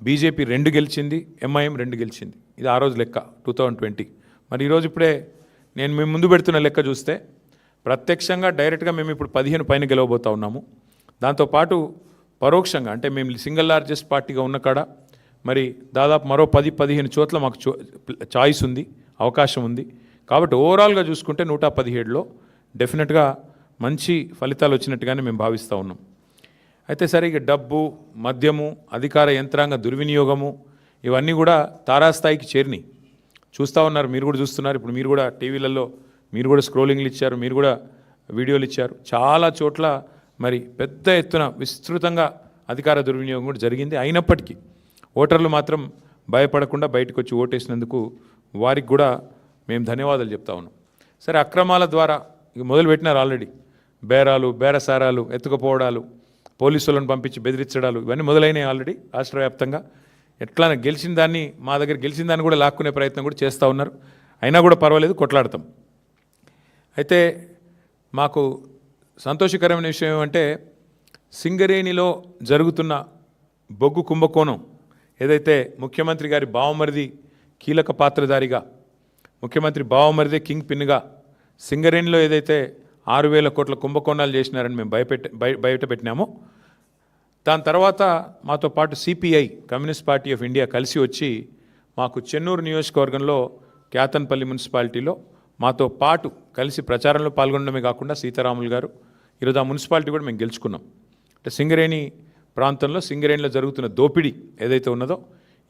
BJP 2 గెలిచింది, MIM 2 గెలిచింది. ఇది ఆ రోజు లెక్క 2020. మరి ఈరోజు ఇప్పుడే నేను మేము ముందు పెడుతున్న లెక్క చూస్తే ప్రత్యక్షంగా డైరెక్ట్గా మేము ఇప్పుడు 15 పైన గెలవబోతూ ఉన్నాము. దాంతోపాటు పరోక్షంగా అంటే మేము సింగిల్ లార్జెస్ట్ పార్టీగా ఉన్న కాడ మరి దాదాపు మరో 10-15 చోట్ల మాకు చాయిస్ ఉంది, అవకాశం ఉంది. కాబట్టి ఓవరాల్గా చూసుకుంటే 117లో డెఫినెట్గా మంచి ఫలితాలు వచ్చినట్టుగానే మేము భావిస్తూ ఉన్నాం. అయితే సరే ఇక డబ్బు, మద్యము, అధికార యంత్రాంగ దుర్వినియోగము ఇవన్నీ కూడా తారాస్థాయికి చేరినాయి. చూస్తూ ఉన్నారు, మీరు కూడా చూస్తున్నారు. ఇప్పుడు మీరు కూడా టీవీలలో మీరు కూడా స్క్రోలింగ్లు ఇచ్చారు, మీరు కూడా వీడియోలు ఇచ్చారు. చాలా చోట్ల మరి పెద్ద ఎత్తున విస్తృతంగా అధికార దుర్వినియోగం కూడా జరిగింది. అయినప్పటికీ ఓటర్లు మాత్రం భయపడకుండా బయటకు వచ్చి ఓటేసినందుకు వారికి కూడా మేము ధన్యవాదాలు చెప్తా ఉన్నాం. సరే, అక్రమాల ద్వారా ఇక మొదలుపెట్టినారు ఆల్రెడీ. బేరాలు, బేరసారాలు, ఎత్తుకుపోవడాలు, పోలీసులను పంపించి బెదిరించడాలు ఇవన్నీ మొదలైనవి ఆల్రెడీ రాష్ట్ర వ్యాప్తంగా. ఎట్లా గెలిచిన దాన్ని మా దగ్గర గెలిచిన దాన్ని కూడా లాక్కునే ప్రయత్నం కూడా చేస్తూ ఉన్నారు. అయినా కూడా పర్వాలేదు, కొట్లాడతాం. అయితే మాకు సంతోషకరమైన విషయం ఏమంటే సింగరేణిలో జరుగుతున్న బొగ్గు కుంభకోణం ఏదైతే ముఖ్యమంత్రి గారి బావమరిది కీలక పాత్రధారిగా, ముఖ్యమంత్రి బావమరిదే కింగ్ పిన్గా సింగరేణిలో ఏదైతే 6,000 కోట్ల కుంభకోణాలు చేసినారని మేము బయట పెట్టినామో, దాని తర్వాత మాతో పాటు CPI communist party of India కలిసి వచ్చి మాకు చెన్నూరు నియోజకవర్గంలో క్యాతన్పల్లి మున్సిపాలిటీలో మాతో పాటు కలిసి ప్రచారంలో పాల్గొనడమే కాకుండా సీతారాములు గారు ఈరోజు ఆ మున్సిపాలిటీ కూడా మేము గెలుచుకున్నాం. అంటే సింగరేణి ప్రాంతంలో సింగరేణిలో జరుగుతున్న దోపిడీ ఏదైతే ఉన్నదో,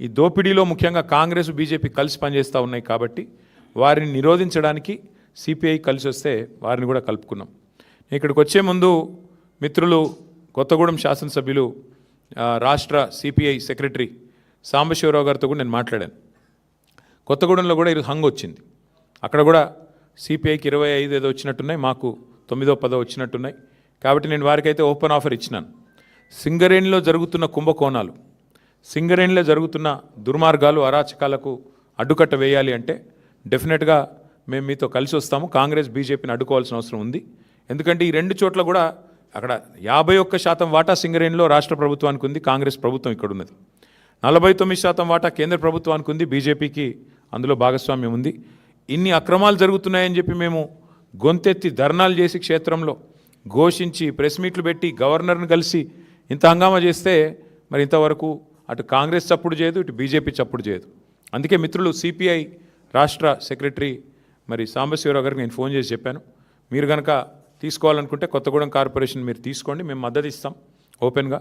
ఈ దోపిడీలో ముఖ్యంగా కాంగ్రెస్, బీజేపీ కలిసి పనిచేస్తూ ఉన్నాయి. కాబట్టి వారిని నిరోధించడానికి సిపిఐ కలిసి వస్తే వారిని కూడా కలుపుకున్నాం. ఇక్కడికి వచ్చే ముందు మిత్రులు కొత్తగూడెం శాసనసభ్యులు రాష్ట్ర సిపిఐ సెక్రటరీ సాంబశివరావు గారితో కూడా నేను మాట్లాడాను. కొత్తగూడెంలో కూడా ఈరోజు హంగ్ వచ్చింది. అక్కడ కూడా సిపిఐకి 25 ఏదో వచ్చినట్టున్నాయి, మాకు 9-10 వచ్చినట్టున్నాయి. కాబట్టి నేను వారికైతే ఓపెన్ ఆఫర్ ఇచ్చినాను. సింగరేణిలో జరుగుతున్న కుంభకోణాలు, సింగరేణిలో జరుగుతున్న దుర్మార్గాలు, అరాచకాలకు అడ్డుకట్ట వేయాలి అంటే డెఫినెట్గా మేము మీతో కలిసి వస్తాము. కాంగ్రెస్, బీజేపీని అడ్డుకోవాల్సిన అవసరం ఉంది. ఎందుకంటే ఈ 2 చోట్ల కూడా అక్కడ 51% వాటా సింగరేణిలో రాష్ట్ర ప్రభుత్వానికి ఉంది, కాంగ్రెస్ ప్రభుత్వం ఇక్కడ ఉన్నది. 49% వాటా కేంద్ర ప్రభుత్వానికి ఉంది, బీజేపీకి అందులో భాగస్వామ్యం ఉంది. ఇన్ని అక్రమాలు జరుగుతున్నాయని చెప్పి మేము గొంతెత్తి ధర్నాలు చేసి క్షేత్రంలో ఘోషించి ప్రెస్ మీట్లు పెట్టి గవర్నర్ని కలిసి ఇంత హంగామా చేస్తే మరి ఇంతవరకు అటు కాంగ్రెస్ చప్పుడు చేయదు, ఇటు బీజేపీ చప్పుడు చేయదు. అందుకే మిత్రులు సిపిఐ రాష్ట్ర సెక్రటరీ మరి సాంబశివరావు గారికి నేను ఫోన్ చేసి చెప్పాను, మీరు కనుక తీసుకోవాలనుకుంటే కొత్తగూడెం కార్పొరేషన్ మీరు తీసుకోండి, మేము మద్దతు ఇస్తాం ఓపెన్గా.